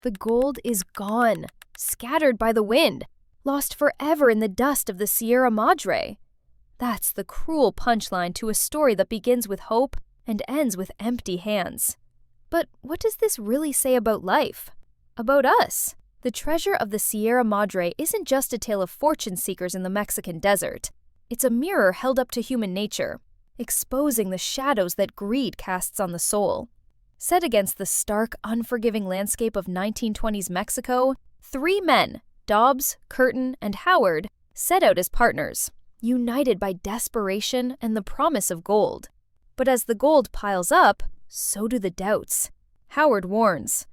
The gold is gone, scattered by the wind, lost forever in the dust of the Sierra Madre. That's the cruel punchline to a story that begins with hope and ends with empty hands. But what does this really say about life? About us? The treasure of the Sierra Madre isn't just a tale of fortune seekers in the Mexican desert. It's a mirror held up to human nature, exposing the shadows that greed casts on the soul. Set against the stark, unforgiving landscape of 1920s Mexico, three men, Dobbs, Curtin, and Howard, set out as partners, united by desperation and the promise of gold. But as the gold piles up, so do the doubts. Howard warns,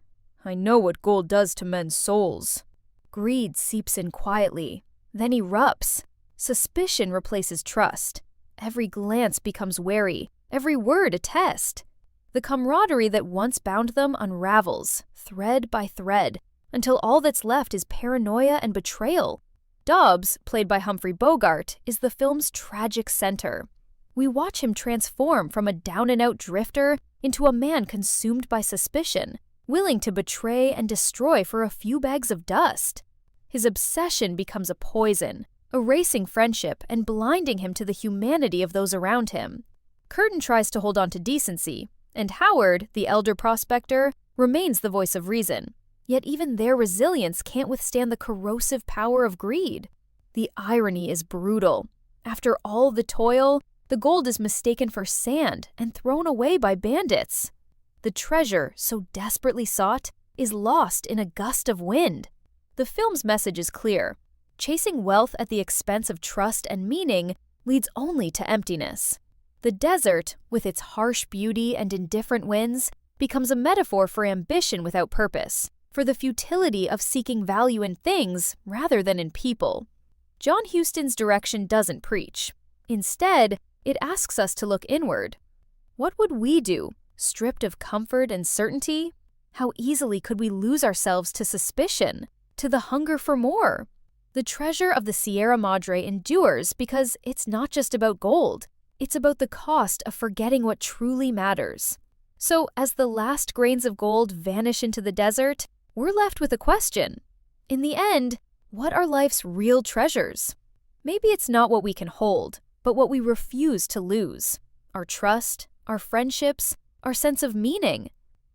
"I know what gold does to men's souls." Greed seeps in quietly, then erupts. Suspicion replaces trust. Every glance becomes wary, every word a test. The camaraderie that once bound them unravels, thread by thread, until all that's left is paranoia and betrayal. Dobbs, played by Humphrey Bogart, is the film's tragic center. We watch him transform from a down-and-out drifter into a man consumed by suspicion, willing to betray and destroy for a few bags of dust. His obsession becomes a poison, erasing friendship and blinding him to the humanity of those around him. Curtin tries to hold on to decency, and Howard, the elder prospector, remains the voice of reason. Yet even their resilience can't withstand the corrosive power of greed. The irony is brutal. After all the toil, the gold is mistaken for sand and thrown away by bandits. The treasure, so desperately sought, is lost in a gust of wind. The film's message is clear. Chasing wealth at the expense of trust and meaning leads only to emptiness. The desert, with its harsh beauty and indifferent winds, becomes a metaphor for ambition without purpose, for the futility of seeking value in things rather than in people. John Huston's direction doesn't preach. Instead, it asks us to look inward. What would we do, stripped of comfort and certainty? How easily could we lose ourselves to suspicion, to the hunger for more? The treasure of the Sierra Madre endures because it's not just about gold. It's about the cost of forgetting what truly matters. So, as the last grains of gold vanish into the desert, we're left with a question. In the end, what are life's real treasures? Maybe it's not what we can hold, but what we refuse to lose. Our trust, our friendships, our sense of meaning.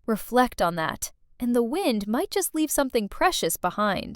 Reflect on that, and the wind might just leave something precious behind.